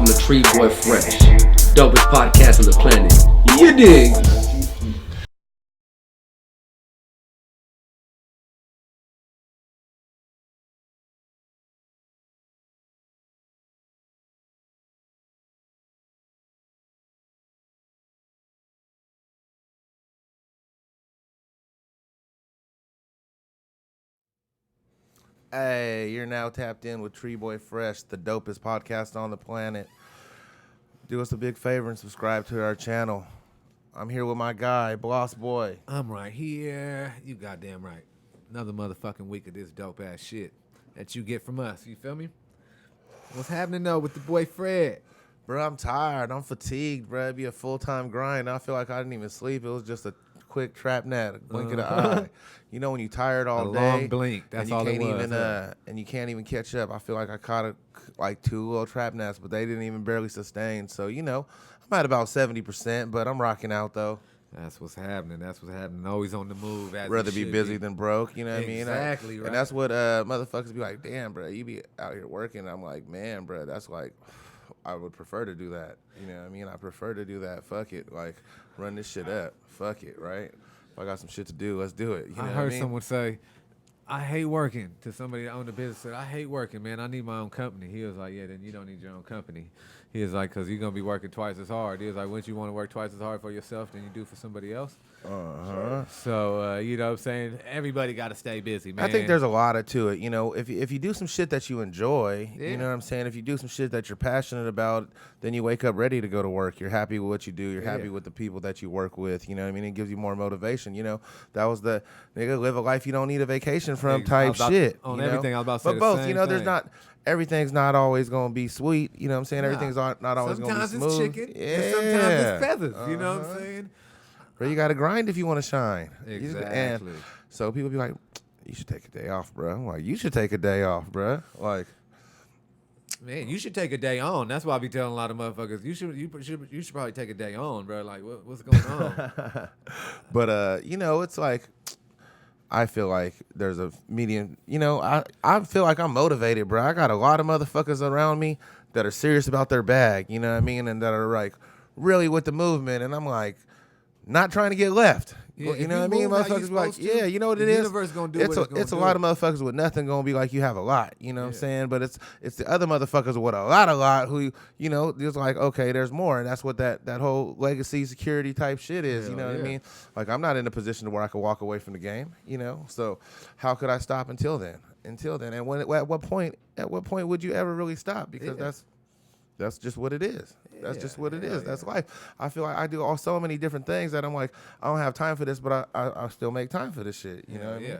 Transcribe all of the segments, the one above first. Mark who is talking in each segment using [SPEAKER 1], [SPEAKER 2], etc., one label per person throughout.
[SPEAKER 1] the Tree Boy Fresh, dopest podcast on the planet. You dig?
[SPEAKER 2] Hey, you're now tapped in with Tree Boy Fresh, the dopest podcast on the planet. Do us a big favor and subscribe to our channel. I'm here with my guy, Boss Boy.
[SPEAKER 3] I'm right here. You goddamn right. Another motherfucking week of this dope ass shit that you get from us. You feel me? What's happening though with the boy Fred?
[SPEAKER 2] Bro, I'm tired. I'm fatigued, bro. It'd be a full-time grind. I feel like I didn't even sleep. It was just a quick trap nap, a blink of the eye. You know when you tired all
[SPEAKER 3] A
[SPEAKER 2] day,
[SPEAKER 3] long blink. That's
[SPEAKER 2] and you
[SPEAKER 3] all it
[SPEAKER 2] can't
[SPEAKER 3] was,
[SPEAKER 2] even and you can't even catch up. I feel like I caught like 2 little trap naps, but they didn't even barely sustain. So I'm at about 70%, but I'm rocking out though.
[SPEAKER 3] That's what's happening. That's what's happening. Always on the move. As
[SPEAKER 2] Rather
[SPEAKER 3] it
[SPEAKER 2] be
[SPEAKER 3] should
[SPEAKER 2] busy than broke, you know what I mean?
[SPEAKER 3] Exactly, right.
[SPEAKER 2] And that's what motherfuckers be like, damn, bro, you be out here working. I'm like, man, bro, that's like, I would prefer to do that. You know what I mean? I prefer to do that. Fuck it. Like, run this shit up. Fuck it, right? If I got some shit to do, let's do it. You know
[SPEAKER 3] I
[SPEAKER 2] what
[SPEAKER 3] heard
[SPEAKER 2] I mean?
[SPEAKER 3] someone say, I hate working. To somebody that owned a business said, I hate working, man. I need my own company. He was like, yeah, then you don't need your own company. He was like, because you're going to be working twice as hard. He was like, wouldn't you want to work twice as hard for yourself than you do for somebody else?
[SPEAKER 2] Uh-huh.
[SPEAKER 3] So, you know what I'm saying? Everybody got to stay busy, man.
[SPEAKER 2] I think there's a lot to it. You know, if you do some shit that you enjoy,
[SPEAKER 3] Yeah.
[SPEAKER 2] you know what I'm saying? If you do some shit that you're passionate about, then you wake up ready to go to work. You're happy with what you do. You're happy
[SPEAKER 3] Yeah.
[SPEAKER 2] with the people that you work with. You know what I mean? It gives you more motivation. You know, that was the nigga live a life you don't need a vacation from type shit.
[SPEAKER 3] On
[SPEAKER 2] you know?
[SPEAKER 3] everything, I was about to say
[SPEAKER 2] But
[SPEAKER 3] the
[SPEAKER 2] both,
[SPEAKER 3] same
[SPEAKER 2] you know, there's
[SPEAKER 3] thing.
[SPEAKER 2] not, everything's not always going to be sweet. You know what I'm saying?
[SPEAKER 3] Nah.
[SPEAKER 2] Everything's not always going to be
[SPEAKER 3] Sometimes
[SPEAKER 2] smooth.
[SPEAKER 3] it's chicken,
[SPEAKER 2] Yeah.
[SPEAKER 3] and sometimes it's feathers. You know what I'm saying?
[SPEAKER 2] Bro, you got to grind if you want to shine.
[SPEAKER 3] Exactly.
[SPEAKER 2] And so people be like, you should take a day off, bro. I'm like, you should take a day off, bro. Like,
[SPEAKER 3] Man, you should take a day on. That's why I be telling a lot of motherfuckers, you should probably take a day on, bro. Like, what's going on?
[SPEAKER 2] but it's like, I feel like there's a median. You know, I feel like I'm motivated, bro. I got a lot of motherfuckers around me that are serious about their bag. You know what I mean? And that are like really with the movement. And I'm like, not trying to get left.
[SPEAKER 3] Yeah,
[SPEAKER 2] you
[SPEAKER 3] if
[SPEAKER 2] know
[SPEAKER 3] you
[SPEAKER 2] what I mean?
[SPEAKER 3] move how you
[SPEAKER 2] Motherfuckers be like,
[SPEAKER 3] supposed to,
[SPEAKER 2] yeah, you know what
[SPEAKER 3] the
[SPEAKER 2] it is?
[SPEAKER 3] universe gonna do what it's gonna
[SPEAKER 2] It's a
[SPEAKER 3] do.
[SPEAKER 2] lot of motherfuckers with nothing gonna be like, you have a lot. You know what I'm
[SPEAKER 3] Yeah.
[SPEAKER 2] saying? But it's the other motherfuckers with a lot who, you know, just like, okay, there's more. And that's what that whole legacy security type shit is. You
[SPEAKER 3] Hell
[SPEAKER 2] know what I
[SPEAKER 3] yeah.
[SPEAKER 2] mean? Like, I'm not in a position where I could walk away from the game, you know? So how could I stop until then? And at what point would you ever really stop? Because that's just what it is. That's just what it is. That's life. I feel like I do so many different things that I'm like, I don't have time for this, but I still make time for this shit. You know what I mean?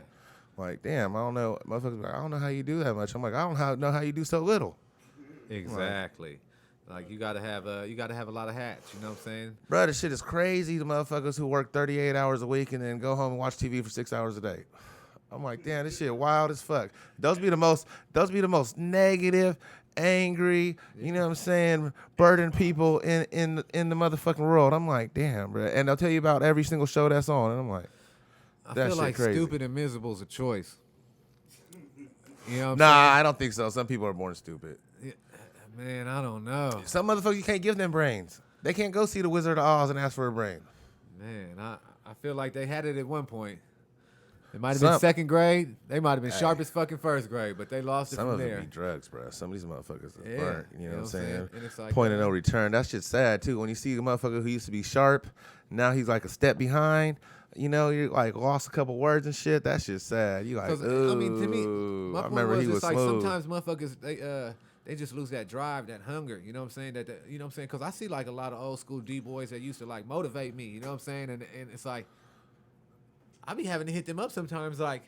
[SPEAKER 2] Like, damn, I don't know. Motherfuckers be like, I don't know how you do that much. I'm like, I don't know how you do so little.
[SPEAKER 3] Exactly. Like you gotta have a lot of hats. You know what I'm saying?
[SPEAKER 2] Bro, this shit is crazy. The motherfuckers who work 38 hours a week and then go home and watch TV for 6 hours a day. I'm like, damn, this shit wild as fuck. Those be the most negative, angry, you know what I'm saying, burdened people in the motherfucking world. I'm like, damn, bro. And they'll tell you about every single show that's on. And I'm like,
[SPEAKER 3] I
[SPEAKER 2] that
[SPEAKER 3] feel
[SPEAKER 2] shit
[SPEAKER 3] like
[SPEAKER 2] crazy.
[SPEAKER 3] stupid and miserable is a choice. You know what I'm
[SPEAKER 2] Nah,
[SPEAKER 3] saying?
[SPEAKER 2] I don't think so. Some people are born stupid.
[SPEAKER 3] Man, I don't know.
[SPEAKER 2] Some motherfuckers, you can't give them brains. They can't go see the Wizard of Oz and ask for a brain.
[SPEAKER 3] Man, I feel like they had it at one point. It might have been second grade. They might have been sharp as fucking first grade, but they lost it
[SPEAKER 2] Some
[SPEAKER 3] from
[SPEAKER 2] of it
[SPEAKER 3] there.
[SPEAKER 2] be drugs, bro. Some of these motherfuckers are
[SPEAKER 3] Yeah,
[SPEAKER 2] burnt. You know what I'm saying?
[SPEAKER 3] And it's like,
[SPEAKER 2] Point of no return. That shit's sad, too. When you see a motherfucker who used to be sharp, now he's like a step behind. You know, you like lost a couple words and shit. That shit's sad. You like, ooh.
[SPEAKER 3] I mean, to me, my
[SPEAKER 2] I
[SPEAKER 3] point
[SPEAKER 2] remember
[SPEAKER 3] was
[SPEAKER 2] he was
[SPEAKER 3] it's like
[SPEAKER 2] smooth.
[SPEAKER 3] sometimes motherfuckers they just lose that drive, that hunger. You know what I'm saying? That you know what I'm saying? Because I see like a lot of old school D boys that used to like motivate me. You know what I'm saying? And it's like I be having to hit them up sometimes. Like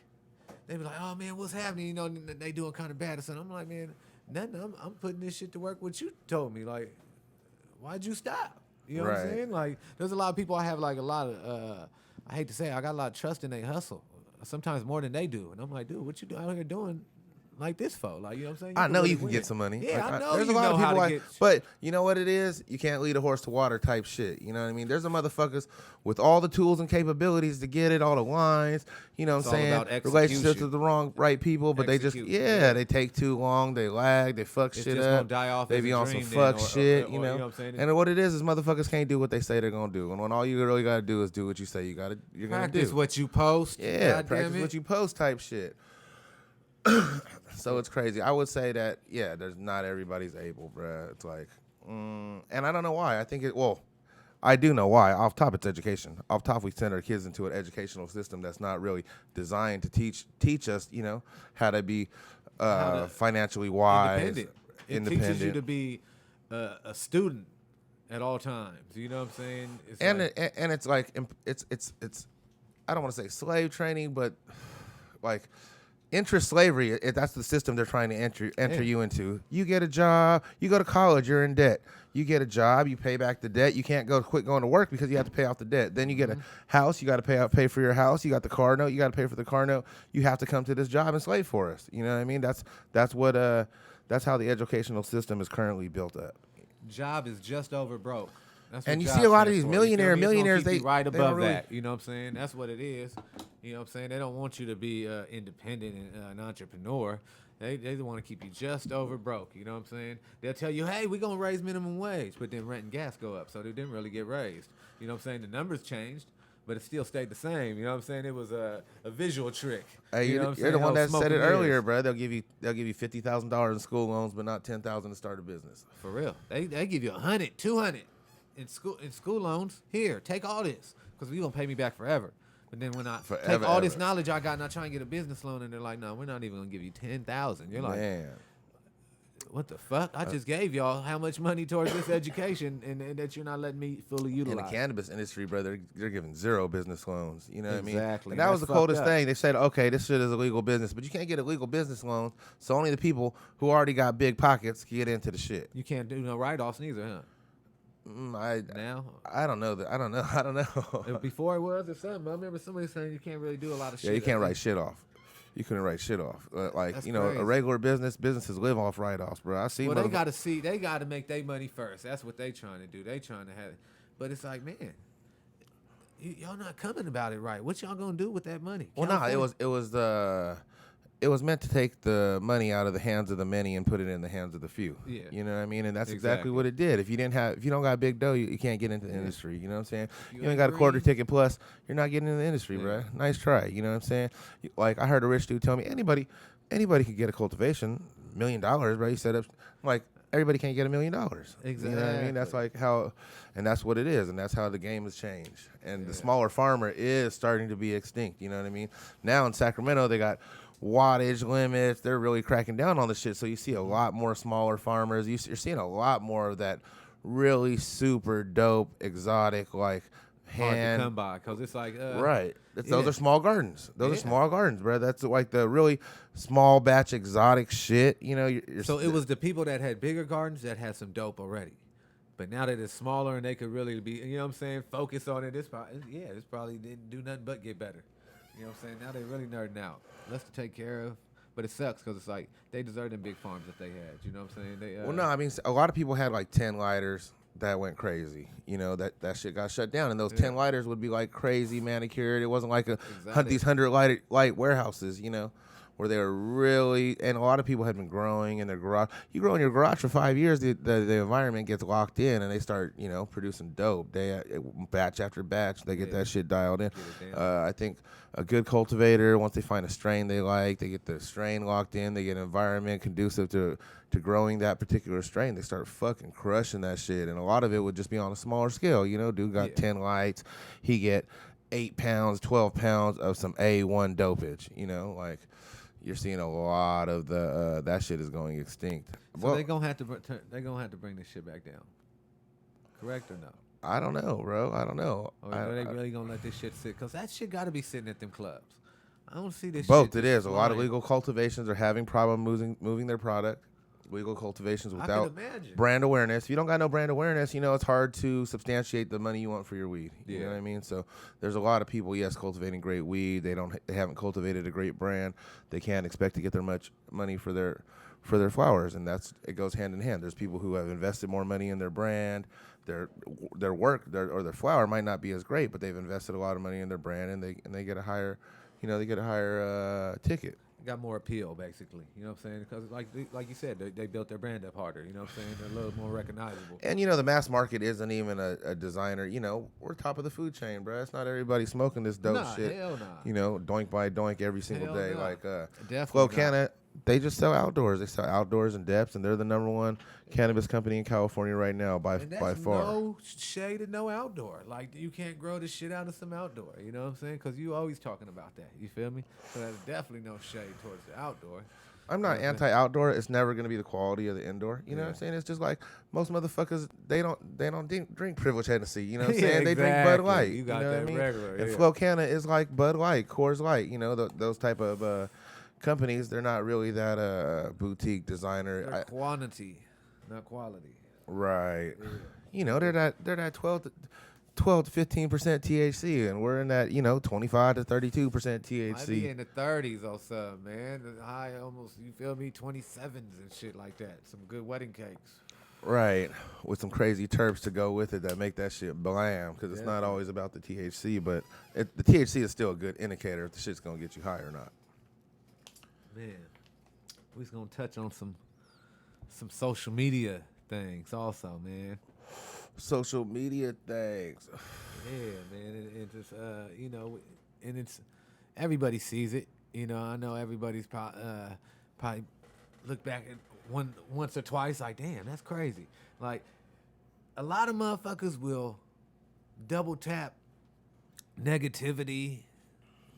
[SPEAKER 3] they be like, "Oh man, what's happening?" You know, they doing kind of bad or something. I'm like, man, nothing. I'm putting this shit to work. What you told me, like, why'd you stop? You know what I'm
[SPEAKER 2] Right.
[SPEAKER 3] saying? Like, there's a lot of people I have like a lot of. I hate to say it, I got a lot of trust in their hustle. Sometimes more than they do. And I'm like, dude, what you out here doing? like this for? Like, you know what I'm saying?
[SPEAKER 2] I know
[SPEAKER 3] really
[SPEAKER 2] you can
[SPEAKER 3] win.
[SPEAKER 2] get some money.
[SPEAKER 3] Yeah,
[SPEAKER 2] Like,
[SPEAKER 3] I know
[SPEAKER 2] there's
[SPEAKER 3] you
[SPEAKER 2] a lot
[SPEAKER 3] know
[SPEAKER 2] of
[SPEAKER 3] how
[SPEAKER 2] people
[SPEAKER 3] to
[SPEAKER 2] like,
[SPEAKER 3] get.
[SPEAKER 2] but you know what it is? You can't lead a horse to water type shit. You know what I mean? There's some motherfuckers with all the tools and capabilities to get it, all the lines. You know what I'm
[SPEAKER 3] It's all
[SPEAKER 2] saying?
[SPEAKER 3] about
[SPEAKER 2] Relationships
[SPEAKER 3] execution.
[SPEAKER 2] with the right people, but they just they take too long, they lag, they fuck
[SPEAKER 3] It's
[SPEAKER 2] shit
[SPEAKER 3] just
[SPEAKER 2] up.
[SPEAKER 3] gonna die off
[SPEAKER 2] They
[SPEAKER 3] as
[SPEAKER 2] be
[SPEAKER 3] a
[SPEAKER 2] on some
[SPEAKER 3] dream
[SPEAKER 2] fuck
[SPEAKER 3] then,
[SPEAKER 2] shit,
[SPEAKER 3] or,
[SPEAKER 2] you know.
[SPEAKER 3] what I'm saying?
[SPEAKER 2] And what it is motherfuckers can't do what they say they're gonna do. And when all you really gotta do is do what you say you're gonna
[SPEAKER 3] Practice
[SPEAKER 2] do.
[SPEAKER 3] what you post.
[SPEAKER 2] Yeah,
[SPEAKER 3] God
[SPEAKER 2] practice
[SPEAKER 3] damn it.
[SPEAKER 2] what you post type shit. So it's crazy. I would say that, yeah, there's not everybody's able, bruh. It's like, and I don't know why. I think I do know why. Off top, it's education. Off top, we send our kids into an educational system that's not really designed to teach us, you know, how to be financially wise,
[SPEAKER 3] Independent. It teaches you to be a student at all times. You know what I'm saying? It's
[SPEAKER 2] and it's like it's I don't want to say slave training, but like interest slavery. That's the system they're trying to enter you into. You get a job, you go to college, you're in debt. You get a job, you pay back the debt. You can't quit going to work because you have to pay off the debt. Then you get a house, you got to pay for your house. You got the car note, you got to pay for the car note. You have to come to this job and slave for us. You know what I mean? That's how the educational system is currently built up.
[SPEAKER 3] Job is just over broke. That's
[SPEAKER 2] and
[SPEAKER 3] what
[SPEAKER 2] you
[SPEAKER 3] job
[SPEAKER 2] see a lot of
[SPEAKER 3] stands
[SPEAKER 2] these
[SPEAKER 3] for.
[SPEAKER 2] millionaires,
[SPEAKER 3] they right
[SPEAKER 2] they
[SPEAKER 3] above
[SPEAKER 2] don't really,
[SPEAKER 3] that. You know what I'm saying? That's what it is. You know what I'm saying? They don't want you to be independent and an entrepreneur. They want to keep you just over broke. You know what I'm saying? They'll tell you, hey, we're going to raise minimum wage, but then rent and gas go up, so they didn't really get raised. You know what I'm saying? The numbers changed, but it still stayed the same. You know what I'm saying? It was a visual trick.
[SPEAKER 2] Hey,
[SPEAKER 3] you know what I'm
[SPEAKER 2] you're
[SPEAKER 3] saying?
[SPEAKER 2] the one that said it earlier,
[SPEAKER 3] Is.
[SPEAKER 2] bro. They'll give you $50,000 in school loans, but not $10,000 to start a business.
[SPEAKER 3] For real. They give you 100, 200 in school loans. Here, take all this because you're going to pay me back forever. But then when I take all this knowledge I got and I try and get a business loan and they're like, no, we're not even going to give you $10,000. You're like, man, what the fuck? I just gave y'all how much money towards this education and that you're not letting me fully utilize.
[SPEAKER 2] In the cannabis industry, brother, they're giving zero business loans. You know what I mean?
[SPEAKER 3] Exactly.
[SPEAKER 2] And that was the coldest thing. They said, okay, this shit is a legal business, but you can't get a legal business loan, so only the people who already got big pockets can get into the shit.
[SPEAKER 3] You can't do no write-offs neither, huh?
[SPEAKER 2] I don't know that. I don't know.
[SPEAKER 3] Before it was or something. I remember somebody saying you can't really do a lot of shit.
[SPEAKER 2] Yeah, you can't write shit off. You couldn't write shit off. Like,
[SPEAKER 3] That's
[SPEAKER 2] you know,
[SPEAKER 3] crazy.
[SPEAKER 2] a regular businesses live off write-offs, bro. I see.
[SPEAKER 3] Well, they got to make their money first. That's what they trying to do. They trying to have it. But it's like, man, y'all not coming about it right. What y'all gonna do with that money?
[SPEAKER 2] Well, no, it was meant to take the money out of the hands of the many and put it in the hands of the few. Yeah. You know what I mean? And that's exactly what it did. If you don't got big dough, you can't get into the industry. You know what I'm saying? You ain't got a quarter ticket plus, you're not getting into the industry, bro. Nice try. You know what I'm saying? Like, I heard a rich dude tell me anybody could get a cultivation, $1 million, bro. He said, I'm like, everybody can't get $1 million. Exactly. You know what I mean? That's like how, and that's what it is, and that's how the game has changed. And the smaller farmer is starting to be extinct. You know what I mean? Now in Sacramento, they got wattage limits. They're really cracking down on the shit. So you see a lot more smaller farmers. You're seeing a lot more of that really super dope, exotic, like
[SPEAKER 3] hard to come by because it's like
[SPEAKER 2] right. Those are small gardens. Those are small gardens, bro. That's like the really small batch exotic shit. You know.
[SPEAKER 3] So it was the people that had bigger gardens that had some dope already. But now that it's smaller and they could really be, you know what I'm saying, focus on it. This probably didn't do nothing but get better. You know what I'm saying? Now they really nerding out. Less to take care of. But it sucks because it's like they deserve them big farms that they had. You know what I'm saying?
[SPEAKER 2] Well, no, I mean, a lot of people had like 10 lighters that went crazy. You know, that shit got shut down. And those 10 lighters would be like crazy manicured. It wasn't like these 100 light warehouses, you know, where they were really, and a lot of people had been growing in their garage. You grow in your garage for 5 years, the environment gets locked in, and they start, you know, producing dope. Batch after batch, they get that shit dialed in. I think a good cultivator, once they find a strain they like, they get the strain locked in, they get an environment conducive to growing that particular strain, they start fucking crushing that shit. And a lot of it would just be on a smaller scale. You know, dude got 10 lights, he get 8 pounds, 12 pounds of some A1 dopage, you know, like. You're seeing a lot of the that shit is going extinct.
[SPEAKER 3] So they're gonna have to bring this shit back down. Correct or no?
[SPEAKER 2] I don't know, bro. I don't know.
[SPEAKER 3] Or are they really gonna let this shit sit? Because that shit got to be sitting at them clubs. I don't see this.
[SPEAKER 2] Both
[SPEAKER 3] shit
[SPEAKER 2] it is. A lot of
[SPEAKER 3] flying.
[SPEAKER 2] legal cultivations are having problem moving their product. legal cultivations
[SPEAKER 3] I
[SPEAKER 2] without
[SPEAKER 3] can imagine.
[SPEAKER 2] brand awareness. If you don't got no brand awareness, it's hard to substantiate the money you want for your weed. You know
[SPEAKER 3] Yeah.
[SPEAKER 2] what I mean? So there's a lot of people, yes, cultivating great weed. They haven't cultivated a great brand. They can't expect to get their much money for their flowers, and it goes hand in hand. There's people who have invested more money in their brand. Their work, their flower might not be as great, but they've invested a lot of money in their brand, and they get a higher, ticket.
[SPEAKER 3] Got more appeal, basically. You know what I'm saying? Because like you said, they built their brand up harder. You know what I'm saying? They're a little more recognizable.
[SPEAKER 2] And the mass market isn't even a designer. We're top of the food chain, bro. It's not everybody smoking this dope shit.
[SPEAKER 3] Hell nah.
[SPEAKER 2] Doink by doink every single
[SPEAKER 3] Hell
[SPEAKER 2] day.
[SPEAKER 3] nah.
[SPEAKER 2] Like
[SPEAKER 3] Definitely
[SPEAKER 2] Flow
[SPEAKER 3] not.
[SPEAKER 2] Canna, they just sell outdoors. They sell outdoors and depths, and they're the number one cannabis company in California right now by far.
[SPEAKER 3] No shade and no outdoor. Like, you can't grow the shit out of some outdoor. You know what I'm saying? Because you always talking about that. You feel me? So there's definitely no shade towards the outdoor.
[SPEAKER 2] I'm not anti-outdoor. It's never going to be the quality of the indoor. You know what I'm saying? It's just like most motherfuckers, they don't drink Privilege Hennessy. You know what I'm saying? They drink Bud Light.
[SPEAKER 3] You got
[SPEAKER 2] know
[SPEAKER 3] that
[SPEAKER 2] what I mean?
[SPEAKER 3] regular.
[SPEAKER 2] And
[SPEAKER 3] Yeah.
[SPEAKER 2] Flow Canna is like Bud Light, Coors Light. Those type of companies. They're not really that boutique designer.
[SPEAKER 3] They're quantity, not quality.
[SPEAKER 2] Right.
[SPEAKER 3] Yeah.
[SPEAKER 2] They're that 12 to 15% THC, and we're in that 25 to 32% THC.
[SPEAKER 3] I be in the 30s or something, man. The high almost, you feel me, 27s and shit like that. Some good wedding cakes.
[SPEAKER 2] Right, with some crazy terps to go with it that make that shit blam, because it's not
[SPEAKER 3] Definitely.
[SPEAKER 2] always about the THC, but the THC is still a good indicator if the shit's gonna get you high or not.
[SPEAKER 3] Man, we just gonna touch on some social media things also, man.
[SPEAKER 2] Social media things.
[SPEAKER 3] Yeah, man, and just and it's everybody sees it. I know everybody's probably look back at once or twice, like, damn, that's crazy. Like, a lot of motherfuckers will double tap negativity,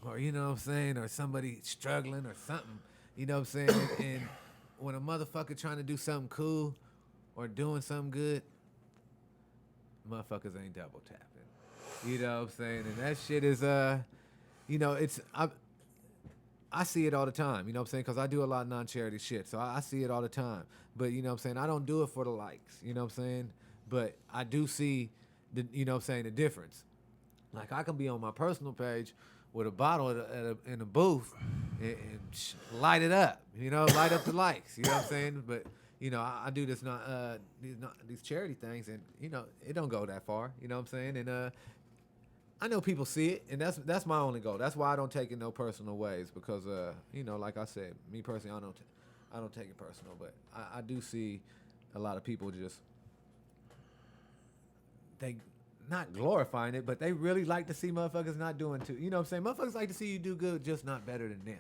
[SPEAKER 3] or or somebody struggling or something. You know what I'm saying? And when a motherfucker trying to do something cool or doing something good, motherfuckers ain't double tapping. You know what I'm saying? And that shit is I see it all the time, you know what I'm saying? Because I do a lot of non-charity shit, so I see it all the time. But, you know what I'm saying, I don't do it for the likes, you know what I'm saying? But I do see, the difference. Like, I can be on my personal page with a bottle in a booth and light it up, light up the likes, you know what I'm saying? But, I do this these charity things, and, it don't go that far, you know what I'm saying? And I know people see it, and that's my only goal. That's why I don't take it no personal ways, because like I said, me personally, I don't take it personal, but I do see a lot of people just they not glorifying it, but they really like to see motherfuckers not doing too. You know what I'm saying? Motherfuckers like to see you do good, just not better than them.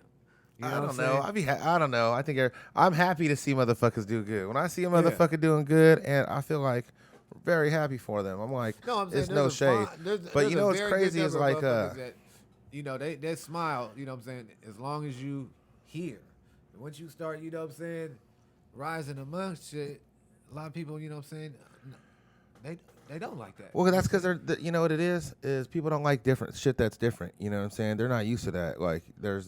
[SPEAKER 3] You know
[SPEAKER 2] I
[SPEAKER 3] what
[SPEAKER 2] don't
[SPEAKER 3] I'm
[SPEAKER 2] know.
[SPEAKER 3] saying?
[SPEAKER 2] I don't know. I think I'm happy to see motherfuckers do good. When I see a motherfucker doing good, and I feel like very happy for them. I'm like,
[SPEAKER 3] No, I'm saying
[SPEAKER 2] it's no shade. But you know what's crazy is like,
[SPEAKER 3] that, they smile. You know what I'm saying? As long as you hear, and once you start, you know what I'm saying, rising amongst shit, a lot of people, you know what I'm saying, they don't like that.
[SPEAKER 2] well, that's because you know what it is people don't like different shit that's different. You know what I'm saying? They're not used to that. Like, there's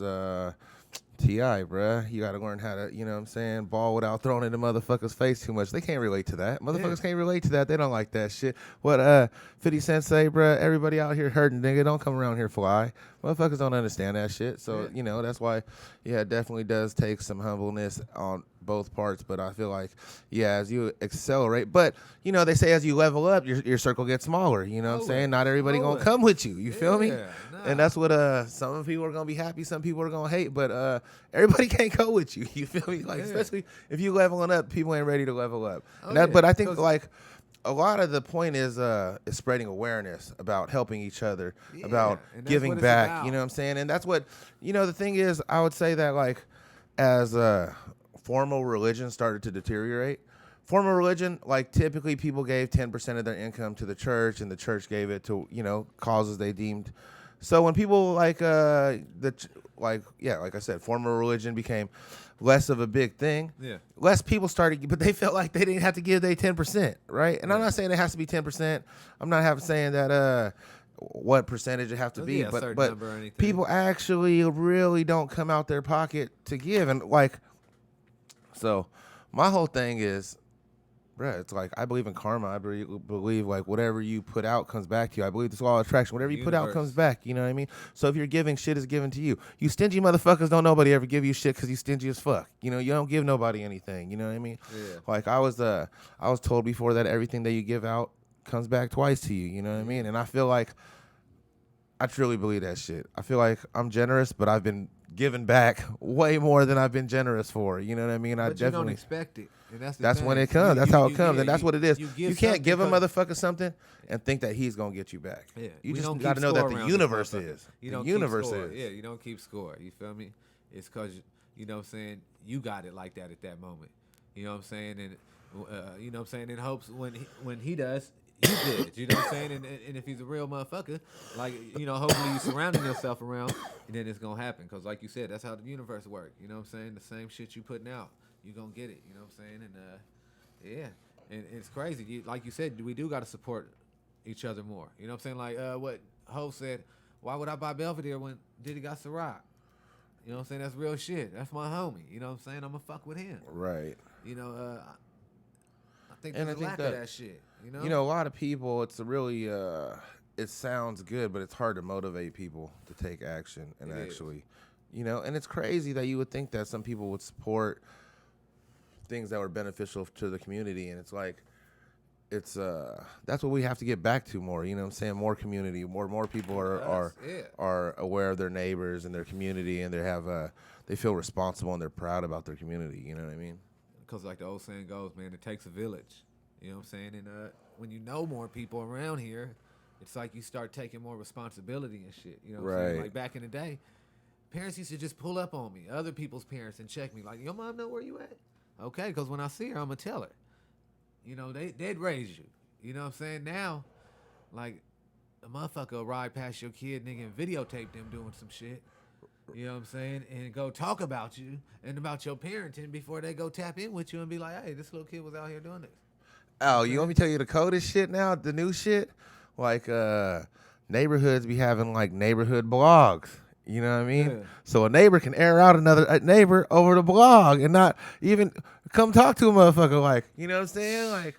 [SPEAKER 2] T.I., bruh. You got to learn how to, you know what I'm saying, ball without throwing it in the motherfucker's face too much. They can't relate to that. Motherfuckers can't relate to that. They don't like that shit. What 50 Cent say, bruh? Everybody out here hurting, nigga. Don't come around here fly. Motherfuckers don't understand that shit. So, that's why, it definitely does take some humbleness on both parts. But I feel like, as you accelerate. But, they say as you level up, your circle gets smaller. You know what I'm saying? Not everybody going to come with you. You feel me?
[SPEAKER 3] Nah.
[SPEAKER 2] And that's what some people are going to be happy. Some people are going to hate. But everybody can't go with you. You feel me? Like, especially if you leveling up, people ain't ready to level up. But I think, like, a lot of the point is spreading awareness about helping each other, about giving back.
[SPEAKER 3] About.
[SPEAKER 2] You know what I'm saying? And that's what, the thing is, I would say that, like, as formal religion started to deteriorate, formal religion, like, typically people gave 10% of their income to the church, and the church gave it to, causes they deemed. So when people like like I said, formal religion became less of a big thing.
[SPEAKER 3] Yeah.
[SPEAKER 2] Less people started, but they felt like they didn't have to give their 10%, right? And I'm not saying it has to be 10%. I'm not saying that what percentage it have to be, but people actually really don't come out their pocket to give, and like, so My whole thing is, bruh, it's like I believe in karma. I believe like whatever you put out comes back to you. I believe this law of attraction. Whatever you put out comes back. You know what I mean? So if you're giving, shit is given to you. You stingy motherfuckers don't nobody ever give you shit because you stingy as fuck. You know, you don't give nobody anything. You know what I mean?
[SPEAKER 3] Yeah.
[SPEAKER 2] Like I was told before that everything that you give out comes back twice to you. You know what I mean? And I feel like I truly believe that shit. I feel like I'm generous, but I've been given back way more than I've been generous for. You know what I mean?
[SPEAKER 3] But you don't expect it. And
[SPEAKER 2] that's when it comes. That's how it comes, and that's what it is. You can't give a motherfucker something and think that he's gonna get you back.
[SPEAKER 3] Yeah,
[SPEAKER 2] you just got to know that the universe is.
[SPEAKER 3] The universe is. Yeah, you don't keep score. You feel me? It's because you know what I'm saying. You got it like that at that moment. You know what I'm saying? And you know what I'm saying. In hopes when he does, you did. You know what I'm saying? And if he's a real motherfucker, like you know, hopefully you surrounding yourself around, and then it's gonna happen. Because like you said, that's how the universe works. You know what I'm saying? The same shit you putting out, you gonna get it. You know what I'm saying? And yeah, and it's crazy. Like you said, we do got to support each other more. You know what I'm saying? Like what Ho said, why would I buy Belvedere when Diddy got Ciroc? You know what I'm saying? That's real shit. That's my homie. You know what I'm saying? I'm gonna fuck with him.
[SPEAKER 2] Right.
[SPEAKER 3] You know, I think there's a lack of that shit.
[SPEAKER 2] You know, a lot of people, it's a really, it sounds good, but it's hard to motivate people to take action and you know, and it's crazy that you would think that some people would support things that were beneficial to the community, and it's like, it's that's what we have to get back to more. You know what I'm saying? More community, more people are aware of their neighbors and their community, and they feel responsible and they're proud about their community. You know what I mean?
[SPEAKER 3] Because like the old saying goes, man, it takes a village. You know what I'm saying? And when you know more people around here, it's like you start taking more responsibility and shit. You know what I'm saying? Like back in the day, parents used to just pull up on me, other people's parents, and check me. Like, your mom know where you at? Okay, because when I see her, I'm going to tell her. You know, they'd raise you. You know what I'm saying? Now, like, a motherfucker will ride past your kid, nigga, and videotape them doing some shit. You know what I'm saying? And go talk about you and about your parenting before they go tap in with you and be like, hey, this little kid was out here doing this.
[SPEAKER 2] Oh, you want me to tell you the coldest shit now? The new shit? Like, neighborhoods be having, like, neighborhood blogs. You know what I mean? Yeah. So a neighbor can air out another neighbor over the blog and not even come talk to a motherfucker. Like, you know what I'm saying? Like,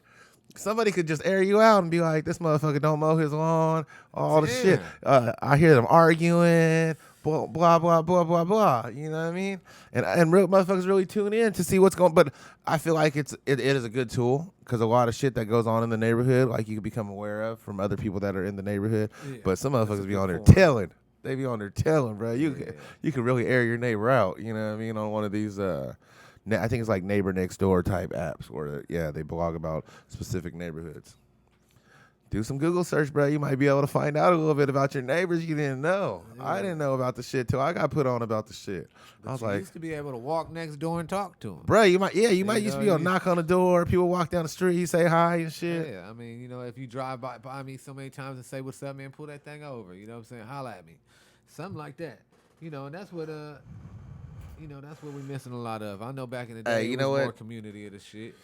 [SPEAKER 2] somebody could just air you out and be like, this motherfucker don't mow his lawn, all the shit. I hear them arguing, blah, blah, blah, blah, blah, blah. You know what I mean? And real motherfuckers really tune in to see what's going on. But I feel like it is a good tool because a lot of shit that goes on in the neighborhood, like, you can become aware of from other people that are in the neighborhood. Yeah, but some motherfuckers be on there telling. They be on there telling, bro. You can really air your neighbor out. You know what I mean? On one of these, I think it's like Neighbor Next Door type apps where, they blog about specific neighborhoods. Do some Google search, bro. You might be able to find out a little bit about your neighbors you didn't know. Yeah. I didn't know about the shit till I got put on about the shit.
[SPEAKER 3] But
[SPEAKER 2] I was
[SPEAKER 3] you
[SPEAKER 2] like,
[SPEAKER 3] used to be able to walk next door and talk to them,
[SPEAKER 2] bro. You might used to be able to knock on the door. People walk down the street, you say hi and shit.
[SPEAKER 3] Yeah, I mean, you know, if you drive by me so many times and say what's up, man, pull that thing over. You know what I'm saying? Holla at me, something like that. You know, and that's what that's what we're missing a lot of. I know back in the day, it was more community of the shit.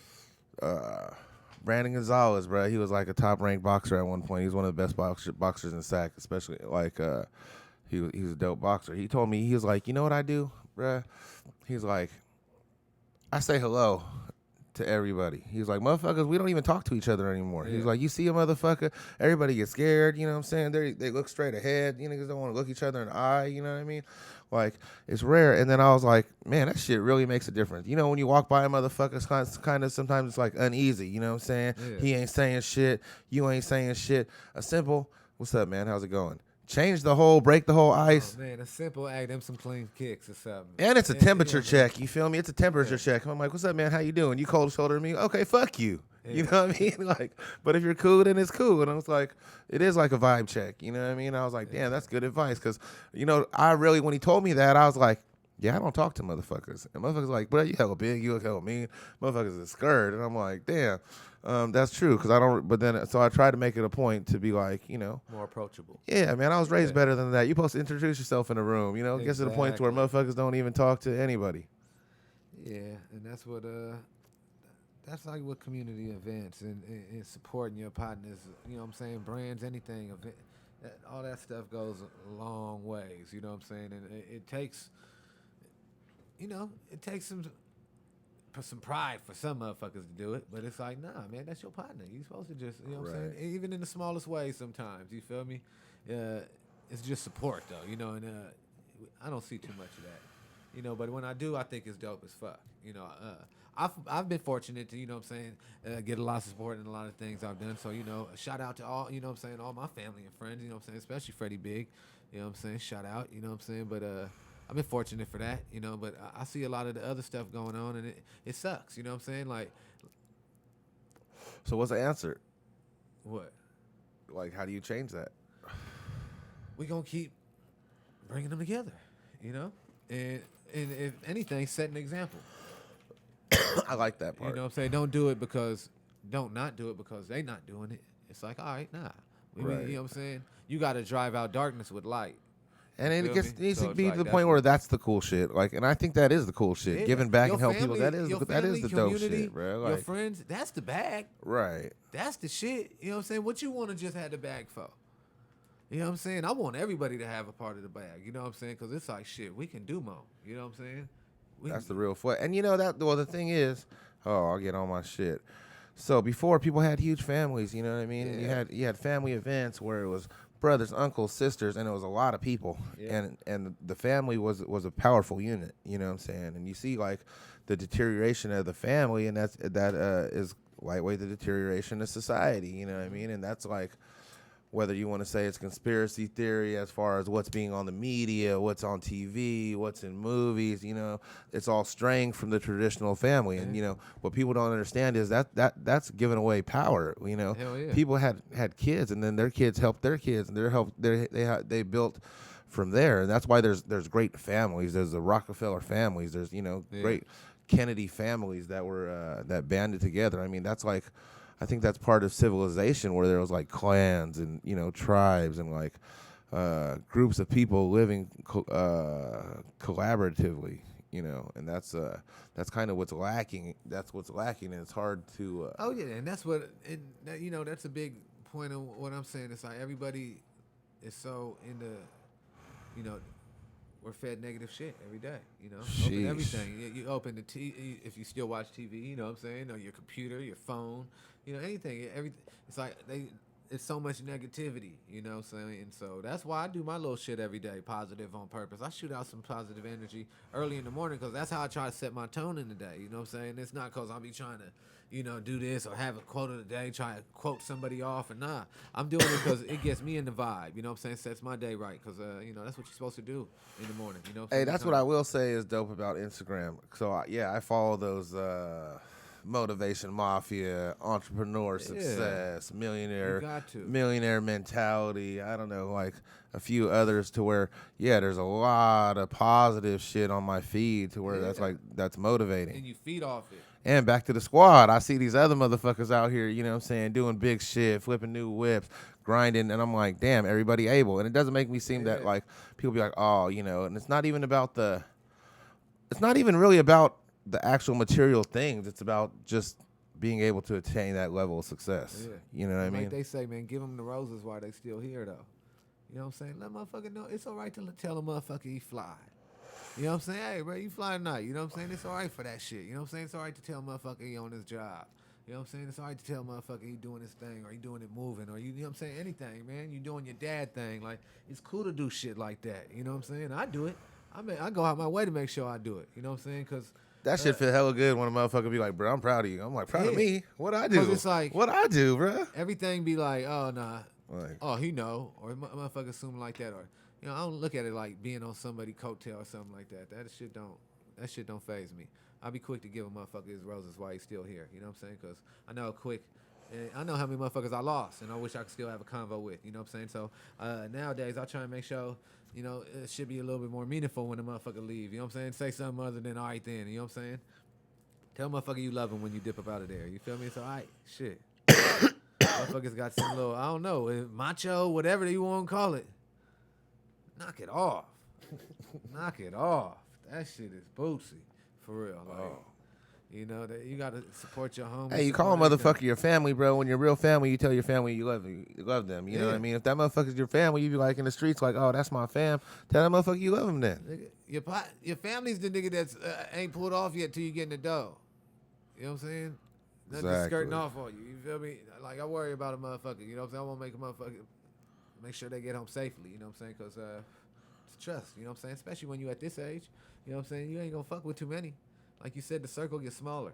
[SPEAKER 2] Brandon Gonzalez, bro, he was like a top-ranked boxer at one point. He was one of the best boxers in SAC, especially like he was a dope boxer. He told me, he was like, you know what I do, bro? He's like, I say hello to everybody. He was like, motherfuckers, we don't even talk to each other anymore. Yeah. He's like, you see a motherfucker, everybody gets scared, you know what I'm saying? They look straight ahead. You niggas don't want to look each other in the eye, you know what I mean? Like, it's rare. And then I was like, man, that shit really makes a difference. You know, when you walk by a motherfucker, it's kind of sometimes it's like uneasy, you know what I'm saying? Yeah. He ain't saying shit. You ain't saying shit. A simple, what's up, man? How's it going? Break the whole ice.
[SPEAKER 3] Oh, man, a simple act, them some clean kicks or something.
[SPEAKER 2] And it's a temperature check, you feel me? It's a temperature check. I'm like, what's up, man? How you doing? You cold shoulder me? Okay, fuck you. Yeah. You know what I mean? Like, but if you're cool, then it's cool. And I was like, it is like a vibe check. You know what I mean? I was like, damn, that's good advice. Because, you know, when he told me that, I was like, yeah, I don't talk to motherfuckers. And motherfuckers like, bro, you hella big, you look hella mean. Motherfuckers is scared. And I'm like, damn, that's true. Because I don't, but then, so I tried to make it a point to be like, you know.
[SPEAKER 3] More approachable.
[SPEAKER 2] Yeah, man, I was raised better than that. You're supposed to introduce yourself in a room, you know. It gets to the point to where motherfuckers don't even talk to anybody.
[SPEAKER 3] Yeah, and that's what, that's like with community events and supporting your partners, you know what I'm saying, brands, anything, event, all that stuff goes a long ways, you know what I'm saying, and it takes, you know, it takes some some pride for some motherfuckers to do it, but it's like, nah, man, that's your partner. You supposed to just, you know what I'm saying? Even in the smallest ways sometimes, you feel me? It's just support, though, you know, and I don't see too much of that, you know, but when I do, I think it's dope as fuck, you know. I've been fortunate to, you know what I'm saying, get a lot of support in a lot of things I've done, so, you know, a shout out to all, you know what I'm saying, all my family and friends, you know what I'm saying, especially Freddie Big, you know what I'm saying, shout out, you know what I'm saying, but, I've been fortunate for that, you know, but I see a lot of the other stuff going on, and it sucks, you know what I'm saying? Like,
[SPEAKER 2] So what's the answer?
[SPEAKER 3] what?
[SPEAKER 2] Like, how do you change that?
[SPEAKER 3] We gonna keep bringing them together, you know, and if anything, set an example.
[SPEAKER 2] I like that part.
[SPEAKER 3] You know what I'm saying? Don't do it because, don't not do it because they not doing it. It's like, all right, nah.
[SPEAKER 2] Right.
[SPEAKER 3] You know what I'm saying? You got to drive out darkness with light.
[SPEAKER 2] And it
[SPEAKER 3] Feel me?
[SPEAKER 2] needs
[SPEAKER 3] So
[SPEAKER 2] to
[SPEAKER 3] it's
[SPEAKER 2] be
[SPEAKER 3] like,
[SPEAKER 2] to the
[SPEAKER 3] that's
[SPEAKER 2] point
[SPEAKER 3] what-
[SPEAKER 2] where that's the cool shit. Like, and I think that is the cool shit.
[SPEAKER 3] Yeah.
[SPEAKER 2] Giving back
[SPEAKER 3] Your
[SPEAKER 2] and help people.
[SPEAKER 3] family-
[SPEAKER 2] That is
[SPEAKER 3] your
[SPEAKER 2] the
[SPEAKER 3] family,
[SPEAKER 2] dope
[SPEAKER 3] community,
[SPEAKER 2] shit, bro.
[SPEAKER 3] your
[SPEAKER 2] Like,
[SPEAKER 3] friends, that's the bag.
[SPEAKER 2] right.
[SPEAKER 3] That's the shit. You know what I'm saying? What you want to just have the bag for? You know what I'm saying? I want everybody to have a part of the bag. You know what I'm saying? Because it's like, shit, we can do more. You know what I'm saying?
[SPEAKER 2] That's the real fun. And you know that. Well, the thing is, I'll get on my shit. So before, people had huge families. You know what I mean?
[SPEAKER 3] Yeah.
[SPEAKER 2] You had family events where it was brothers, uncles, sisters, and it was a lot of people.
[SPEAKER 3] Yeah.
[SPEAKER 2] And the family was a powerful unit. You know what I'm saying? And you see like the deterioration of the family, and that is lightweight the deterioration of society. You know what I mean? And that's like, whether you want to say it's conspiracy theory as far as what's being on the media, what's on TV, what's in movies, you know, it's all straying from the traditional family. And, you know, what people don't understand is that's giving away power. You know,
[SPEAKER 3] Hell yeah.
[SPEAKER 2] people had kids, and then their kids helped their kids, and they built from there. And that's why there's great families. There's the Rockefeller families. There's, you know, great Kennedy families that were that banded together. I mean, that's like, I think that's part of civilization, where there was like clans and, you know, tribes and like groups of people living collaboratively, you know, and that's kind of what's lacking. That's what's lacking, and it's hard to.
[SPEAKER 3] Oh yeah, and that's what, you know, that's a big point of what I'm saying. It's like everybody is so into, you know, we're fed negative shit every day. You know, open
[SPEAKER 2] Sheesh.
[SPEAKER 3] everything. You open the TV if you still watch TV. You know what I'm saying? Or your computer, your phone. You know, anything. Everything. It's like it's so much negativity. You know what I'm saying? And so that's why I do my little shit every day, positive on purpose. I shoot out some positive energy early in the morning because that's how I try to set my tone in the day. You know what I'm saying? It's not because I'll be trying to, you know, do this or have a quote of the day, try to quote somebody off, and nah. I'm doing it because it gets me in the vibe. You know what I'm saying? Sets my day right because, you know, that's what you're supposed to do in the morning. You know what I'm
[SPEAKER 2] Hey,
[SPEAKER 3] saying?
[SPEAKER 2] that's what I will say is dope about Instagram. So I follow those motivation mafia, entrepreneur success, millionaire,
[SPEAKER 3] You got to.
[SPEAKER 2] millionaire mentality. I don't know, like a few others to where, there's a lot of positive shit on my feed to where that's motivating.
[SPEAKER 3] And you feed off it.
[SPEAKER 2] And back to the squad, I see these other motherfuckers out here, you know what I'm saying, doing big shit, flipping new whips, grinding, and I'm like, damn, everybody able. And it doesn't make me seem that like people be like, oh, you know, and it's not even really about the actual material things. It's about just being able to attain that level of success.
[SPEAKER 3] Yeah.
[SPEAKER 2] You know what I mean?
[SPEAKER 3] Like they say, man, give them the roses while they still here, though. You know what I'm saying? Let motherfucker know it's all right to tell a motherfucker he fly. You know what I'm saying? Hey, bro, you fly tonight. You know what I'm saying? It's all right for that shit. You know what I'm saying? It's all right to tell a motherfucker he on his job. You know what I'm saying? It's all right to tell a motherfucker he doing his thing, or he doing it moving, or you know what I'm saying? Anything, man. You doing your dad thing. Like, it's cool to do shit like that. You know what I'm saying? I do it. I go out my way to make sure I do it. You know what I'm saying? Because
[SPEAKER 2] that shit feel hella good when a motherfucker be like, bro, I'm proud of you. I'm like, proud of me? What I do?
[SPEAKER 3] 'Cause it's like,
[SPEAKER 2] what I do, bro?
[SPEAKER 3] everything be like, oh, nah.
[SPEAKER 2] Like,
[SPEAKER 3] Oh, he know. Or motherfucker assume like that. Or, you know, I don't look at it like being on somebody's coattail or something like that. That shit don't faze me. I'll be quick to give a motherfucker his roses while he's still here. You know what I'm saying? Because I know I know how many motherfuckers I lost, and I wish I could still have a convo with. You know what I'm saying? So nowadays, I try and make sure, you know, it should be a little bit more meaningful when the motherfucker leave. You know what I'm saying? Say something other than all right then. You know what I'm saying? Tell motherfucker you love him when you dip up out of there. You feel me? It's all right. Shit. Motherfuckers got some little, I don't know, macho, whatever you want to call it. Knock it off. Knock it off. That shit is bootsy. For real. Like, you know, that you got to support your homies.
[SPEAKER 2] hey, you call a motherfucker your family, bro. When you're real family, you tell your family you love them. You know what I mean? If that motherfucker's your family, you be like in the streets like, oh, that's my fam. Tell that motherfucker you love him then.
[SPEAKER 3] Nigga, your family's the nigga that's ain't pulled off yet till you get in the dough. You know what I'm saying? Nothing just skirting off on you. You feel me? Like, I worry about a motherfucker. You know what I'm saying? I want to make a motherfucker, make sure they get home safely. You know what I'm saying? Because it's trust. You know what I'm saying? Especially when you at this age. You know what I'm saying? You ain't going to fuck with too many. Like you said, the circle gets smaller.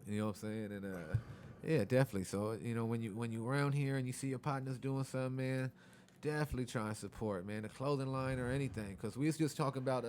[SPEAKER 3] You know what I'm saying? And yeah, definitely. So, you know, when you around here and you see your partners doing something, man, definitely try and support, man. The clothing line or anything. Because we was just talking about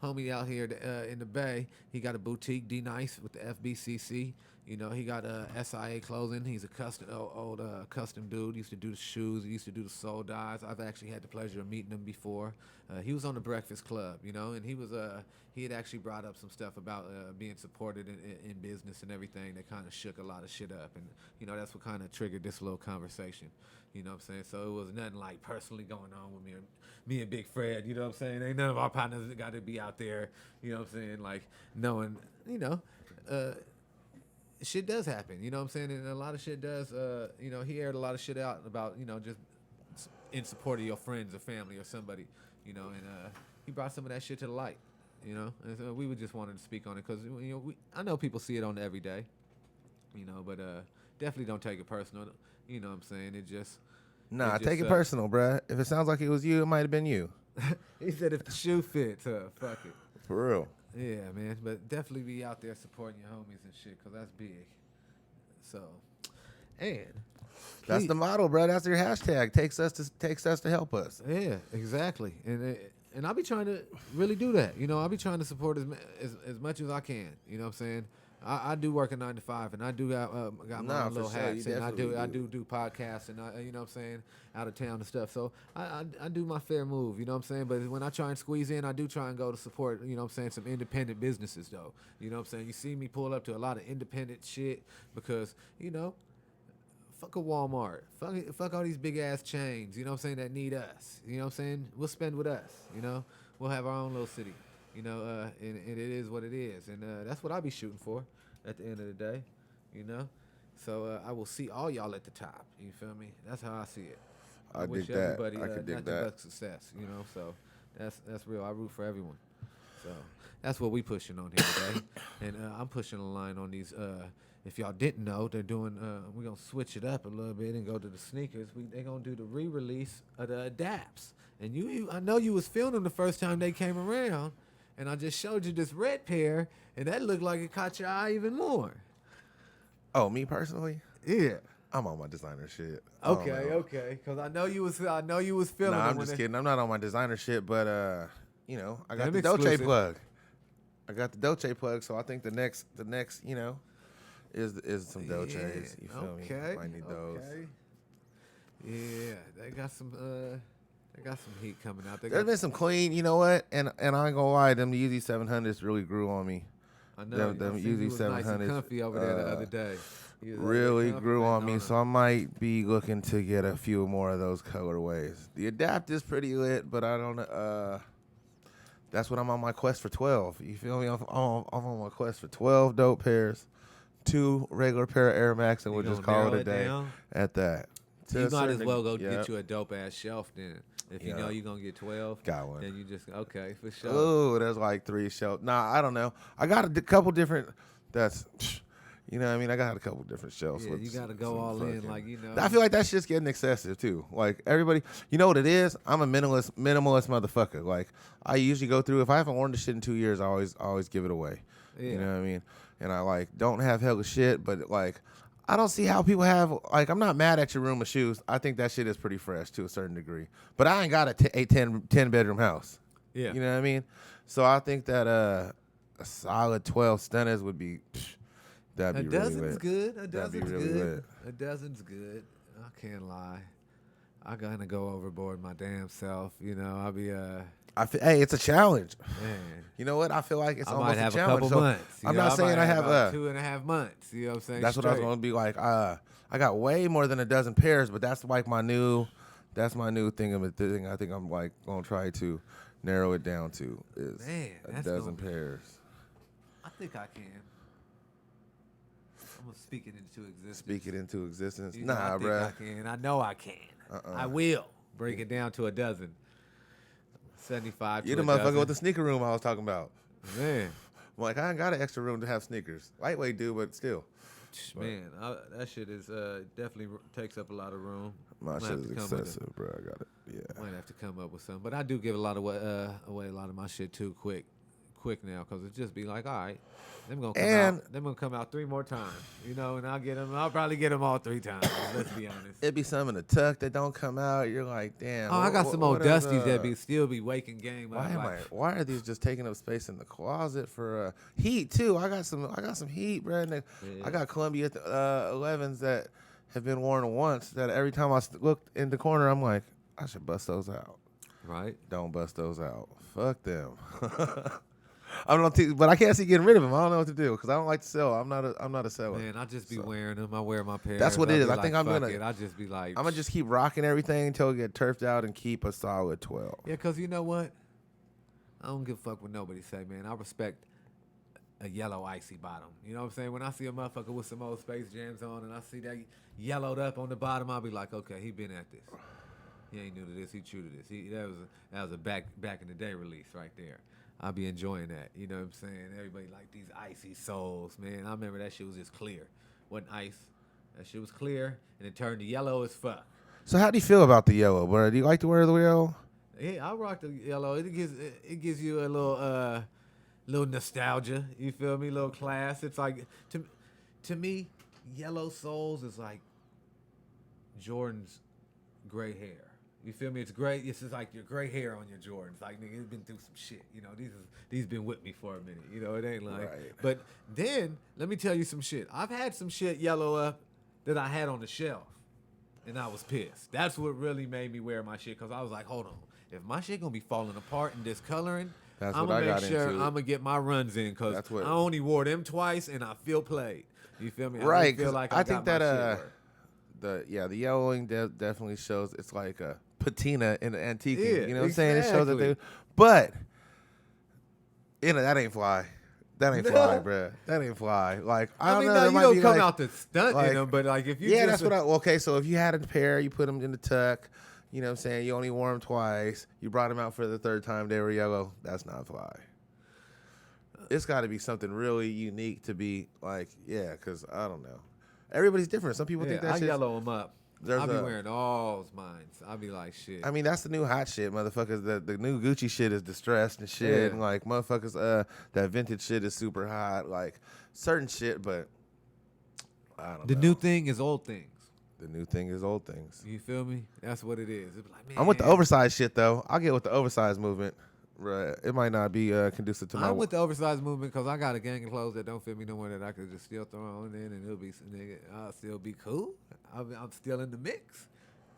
[SPEAKER 3] homie out here in the Bay. He got a boutique, D Nice, with the FBCC. You know, he got SIA clothing. He's a old custom dude. He used to do the shoes. He used to do the soul dyes. I've actually had the pleasure of meeting him before. He was on the Breakfast Club, you know, and he had actually brought up some stuff about being supported in business and everything that kind of shook a lot of shit up. And, you know, that's what kind of triggered this little conversation. You know what I'm saying? So it was nothing like personally going on with me and Big Fred. You know what I'm saying? Ain't none of our partners got to be out there, you know what I'm saying, like knowing, you know, shit does happen, you know what I'm saying? And a lot of shit does, you know, he aired a lot of shit out about, you know, just in support of your friends or family or somebody, you know, and he brought some of that shit to the light, you know? And so we just wanted to speak on it because, you know, I know people see it on the everyday, you know, but definitely don't take it personal, you know what I'm saying? It just...
[SPEAKER 2] Nah, take it personal, bruh. If it sounds like it was you, it might have been you.
[SPEAKER 3] He said if the shoe fits, fuck it.
[SPEAKER 2] For real.
[SPEAKER 3] Yeah, man. But definitely be out there supporting your homies and shit, because that's big. So, and...
[SPEAKER 2] That's the motto, bro. That's your hashtag. Takes us to help us.
[SPEAKER 3] Yeah, exactly. And I'll be trying to really do that. You know, I'll be trying to support as much as I can. You know what I'm saying? I do work a 9 to 5, and I do got my own little hats, and I do podcasts, and you know what I'm saying, out of town and stuff. So I do my fair move, you know what I'm saying. But when I try and squeeze in, I do try and go to support, you know what I'm saying, some independent businesses though. You know what I'm saying. You see me pull up to a lot of independent shit because, you know, fuck a Walmart, fuck all these big ass chains, you know what I'm saying, that need us. You know what I'm saying. We'll spend with us. You know, we'll have our own little city. You know, and it is what it is. And that's what I be shooting for at the end of the day, you know? So I will see all y'all at the top. You feel me? That's how I see it. I wish
[SPEAKER 2] dig that.
[SPEAKER 3] everybody
[SPEAKER 2] I could dig
[SPEAKER 3] nothing
[SPEAKER 2] that.
[SPEAKER 3] but success, you know? So that's real. I root for everyone. So that's what we pushing on here today. And I'm pushing a line on these. If y'all didn't know, they're doing, we're going to switch it up a little bit and go to the sneakers. They're going to do the re-release of the Adapts. And I know you was feeling them the first time they came around. And I just showed you this red pair, and that looked like it caught your eye even more.
[SPEAKER 2] Oh, me personally?
[SPEAKER 3] Yeah.
[SPEAKER 2] I'm on my designer shit.
[SPEAKER 3] Okay. Because I know you was feeling.
[SPEAKER 2] Nah, I'm just kidding. I'm not on my designer shit, but you know, I got the Dolce plug. So I think the next, you know, is some Dolces. You feel me? Might need those.
[SPEAKER 3] Yeah, they got some. They got some heat coming out.
[SPEAKER 2] There's been some clean, you know what? And I ain't gonna lie, them Yeezy 700s really grew on me.
[SPEAKER 3] I know.
[SPEAKER 2] Them Yeezy 700s.
[SPEAKER 3] Nice and comfy over there the other day.
[SPEAKER 2] Really grew on me, so I might be looking to get a few more of those colorways. The Adapt is pretty lit, but I don't. That's what I'm on my quest for 12. You feel me? I'm on my quest for 12 dope pairs, 2 regular pair of Air Max, and we'll just call it a day at that.
[SPEAKER 3] You might as well go get you a dope ass shelf then. If you know you're going to get 12,
[SPEAKER 2] got one.
[SPEAKER 3] Then you just, okay, for sure.
[SPEAKER 2] Oh, there's like 3 shelves. Nah, I don't know. I got a couple different, you know what I mean? I got a couple different shelves.
[SPEAKER 3] Yeah, you got to go all in, like, you know.
[SPEAKER 2] I feel like that shit's getting excessive, too. Like, everybody, you know what it is? I'm a minimalist motherfucker. Like, I usually go through, if I haven't worn the shit in 2 years, I always give it away. Yeah. You know what I mean? And I, like, don't have hella shit, but, like, I don't see how people have, like, I'm not mad at your room of shoes. I think that shit is pretty fresh to a certain degree. But I ain't got a 10-bedroom house. Yeah. You know what I mean? So I think that a solid 12 stunners would be, that'd be really lit.
[SPEAKER 3] A dozen's good. A dozen's good. I can't lie. I gotta go overboard my damn self. You know, I'll be,
[SPEAKER 2] hey, it's a challenge.
[SPEAKER 3] Man.
[SPEAKER 2] You know what? I feel like it's
[SPEAKER 3] I
[SPEAKER 2] almost
[SPEAKER 3] might have
[SPEAKER 2] a challenge.
[SPEAKER 3] A couple months.
[SPEAKER 2] I'm not saying I have
[SPEAKER 3] 2.5 months. You know what I'm saying?
[SPEAKER 2] That's what I was going to be like. I got way more than a dozen pairs, but that's like my new thing of a thing. I think I'm like going to try to narrow it down to is a dozen pairs.
[SPEAKER 3] I think I can. I'm going to speak it into existence.
[SPEAKER 2] Speak it into existence?
[SPEAKER 3] You know,
[SPEAKER 2] nah, bro.
[SPEAKER 3] I can. I know I can. I will break it down to a dozen. 75
[SPEAKER 2] You're
[SPEAKER 3] to
[SPEAKER 2] the
[SPEAKER 3] a
[SPEAKER 2] motherfucker
[SPEAKER 3] dozen.
[SPEAKER 2] with the sneaker room I was talking about.
[SPEAKER 3] Man.
[SPEAKER 2] I'm like, I ain't got an extra room to have sneakers. Lightweight do, but still.
[SPEAKER 3] Man, that shit is definitely takes up a lot of room.
[SPEAKER 2] My
[SPEAKER 3] Might
[SPEAKER 2] shit
[SPEAKER 3] have
[SPEAKER 2] is
[SPEAKER 3] to come with
[SPEAKER 2] excessive, bro. I got it. Yeah.
[SPEAKER 3] Might have to come up with something, but I do give a lot of away a lot of my shit too quick now, because it just be like, all right, them gonna come out 3 more times, you know, and I'll probably get them all 3 times. Let's be honest.
[SPEAKER 2] It'd be some in the tuck that don't come out. You're like, damn.
[SPEAKER 3] Oh, I got some old
[SPEAKER 2] what is,
[SPEAKER 3] dusties that still be waking game.
[SPEAKER 2] Why are these just taking up space in the closet for heat too? I got some heat, bro. And I got Columbia 11s that have been worn once. That every time I look in the corner, I'm like, I should bust those out.
[SPEAKER 3] Right?
[SPEAKER 2] Don't bust those out. Fuck them. But I can't see getting rid of them. I don't know what to do because I don't like to sell. I'm not a seller.
[SPEAKER 3] Man, I just be wearing them. I wear my pair.
[SPEAKER 2] That's what it is. I think I'm gonna.
[SPEAKER 3] I just be like,
[SPEAKER 2] I'm gonna just keep rocking everything until we get turfed out and keep a solid 12.
[SPEAKER 3] Yeah, because you know what? I don't give a fuck what nobody say, man. I respect a yellow icy bottom. You know what I'm saying? When I see a motherfucker with some old Space Jams on and I see that yellowed up on the bottom, I'll be like, okay, he been at this. He ain't new to this. He true to this. That was a back in the day release right there. I'll be enjoying that. You know what I'm saying? Everybody like these icy souls, man. I remember that shit was just clear. Wasn't ice. That shit was clear, and it turned to yellow as fuck.
[SPEAKER 2] So how do you feel about the yellow, bro? Do you like to wear the yellow?
[SPEAKER 3] Yeah, I rock the yellow. It gives you a little nostalgia. You feel me? A little class. It's like to me, yellow soles is like Jordan's gray hair. You feel me? It's great. It's just like your gray hair on your Jordans. Like, nigga, it's been through some shit. You know, these been with me for a minute. You know, it ain't like.
[SPEAKER 2] Right.
[SPEAKER 3] But then let me tell you some shit. I've had some shit yellow up that I had on the shelf, and I was pissed. That's what really made me wear my shit, because I was like, hold on, if my shit gonna be falling apart and discoloring,
[SPEAKER 2] That's
[SPEAKER 3] I'm
[SPEAKER 2] what I
[SPEAKER 3] gonna
[SPEAKER 2] got
[SPEAKER 3] make sure
[SPEAKER 2] into.
[SPEAKER 3] I'm gonna get my runs in, because I only wore them twice and I feel played. You feel me?
[SPEAKER 2] Right.
[SPEAKER 3] I feel like
[SPEAKER 2] I think that
[SPEAKER 3] the
[SPEAKER 2] the yellowing definitely shows it's like a patina in the antique.
[SPEAKER 3] Yeah,
[SPEAKER 2] you know what I'm saying? It shows that
[SPEAKER 3] exactly.
[SPEAKER 2] but that ain't fly. That ain't fly, bruh. That ain't fly. Like I don't know.
[SPEAKER 3] Now,
[SPEAKER 2] There
[SPEAKER 3] you
[SPEAKER 2] might
[SPEAKER 3] don't
[SPEAKER 2] be
[SPEAKER 3] come
[SPEAKER 2] like,
[SPEAKER 3] out to stunt in them, but like if you
[SPEAKER 2] that's what okay, so if you had a pair, you put them in the tuck, you know what I'm saying? You only wore them twice. You brought them out for the 3rd time. They were yellow. That's not fly. It's got to be something really unique to be like, yeah, because I don't know. Everybody's different. Some people think that
[SPEAKER 3] I
[SPEAKER 2] shit's...
[SPEAKER 3] yellow them up. I'll be wearing all mine. I'll be like, shit.
[SPEAKER 2] I mean, that's the new hot shit, motherfuckers. The new Gucci shit is distressed and shit.
[SPEAKER 3] Yeah.
[SPEAKER 2] And like, motherfuckers, that vintage shit is super hot. Like, certain shit, but I don't know.
[SPEAKER 3] The new thing is old things.
[SPEAKER 2] The new thing is old things.
[SPEAKER 3] You feel me? That's what it is. It's like, man,
[SPEAKER 2] I'm with the oversized shit, though. I'll get with the oversized movement. Right. It might not be conducive to my...
[SPEAKER 3] I'm with the oversized movement because I got a gang of clothes that don't fit me no more that I could just still throw on in and it'll be, nigga, I'll still be cool. I'm still in the mix.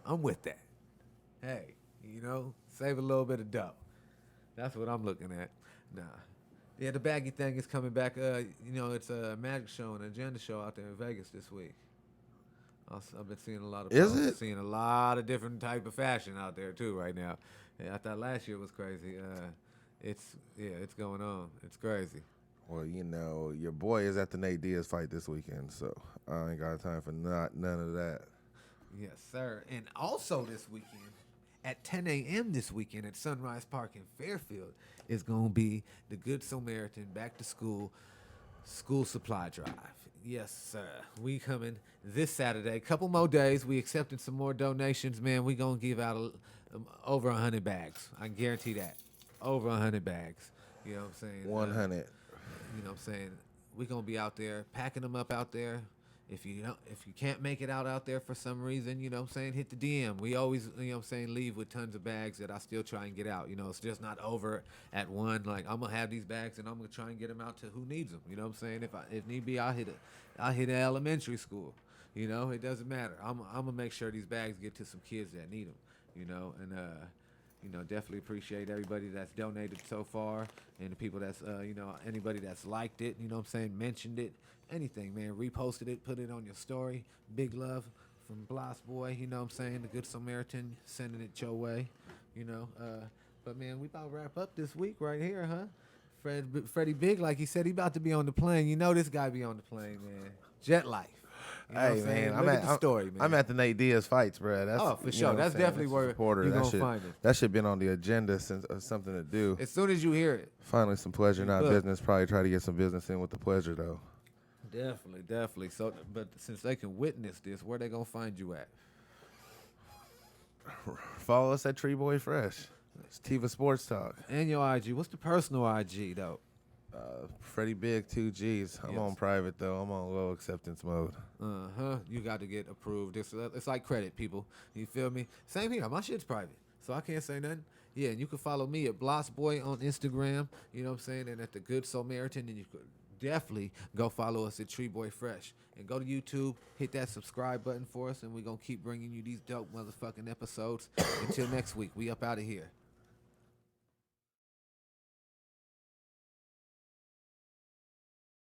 [SPEAKER 3] I'm with that. Hey, you know, save a little bit of dough. That's what I'm looking at. Nah. Yeah, the baggy thing is coming back. You know, it's a magic show and agenda show out there in Vegas this week. I've been seeing a lot of...
[SPEAKER 2] Is it?
[SPEAKER 3] Seeing a lot of different type of fashion out there, too, right now. Yeah, I thought last year was crazy. It's going on. It's crazy.
[SPEAKER 2] Well, you know, your boy is at the Nate Diaz fight this weekend, so I ain't got time for none of that.
[SPEAKER 3] Yes, sir. And also this weekend, at 10 a.m. this weekend at Sunrise Park in Fairfield, is going to be the Good Samaritan Back to School Supply Drive. Yes, sir. We coming this Saturday. Couple more days. We accepting some more donations, man. We going to give out over 100 bags. I can guarantee that. Over 100 bags. You know what I'm saying?
[SPEAKER 2] 100.
[SPEAKER 3] You know what I'm saying? We're going to be out there packing them up out there. If you can't make it out there for some reason, you know what I'm saying, hit the DM. We always, you know what I'm saying, leave with tons of bags that I still try and get out. You know, it's just not over at one. Like, I'm going to have these bags and I'm going to try and get them out to who needs them. You know what I'm saying? If need be, I'll hit an elementary school. You know, it doesn't matter. I'm going to make sure these bags get to some kids that need them. You know, and you know, definitely appreciate everybody that's donated so far and the people that's, you know, anybody that's liked it, you know what I'm saying, mentioned it, anything, man, reposted it, put it on your story. Big love from Bloss Boy, you know what I'm saying, the Good Samaritan, sending it your way, you know. But, man, we about to wrap up this week right here, huh? Freddie Big, like he said, he about to be on the plane. You know this guy be on the plane, man. Jet life. You know what I'm saying? Look at the story, man.
[SPEAKER 2] I'm at the Nate Diaz fights, bro. That's,
[SPEAKER 3] for sure. That's definitely where you're going to find it.
[SPEAKER 2] That should been on the agenda since something to do.
[SPEAKER 3] As soon as you hear it.
[SPEAKER 2] Finally, some pleasure, not business. Probably try to get some business in with the pleasure, though.
[SPEAKER 3] Definitely. So, but since they can witness this, where they going to find you at?
[SPEAKER 2] Follow us at Tree Boy Fresh. It's Tiva Sports Talk.
[SPEAKER 3] And your IG. What's the personal IG, though?
[SPEAKER 2] Freddie Big 2Gs. I'm on private though. I'm on low acceptance mode.
[SPEAKER 3] You got to get approved. It's like credit, people. You feel me? Same here. My shit's private, so I can't say nothing. Yeah, and you can follow me at Blossboy on Instagram. You know what I'm saying? And at the Good Samaritan, and you could definitely go follow us at Tree Boy Fresh. And go to YouTube, hit that subscribe button for us, and we're gonna keep bringing you these dope motherfucking episodes. Until next week, we up out of here.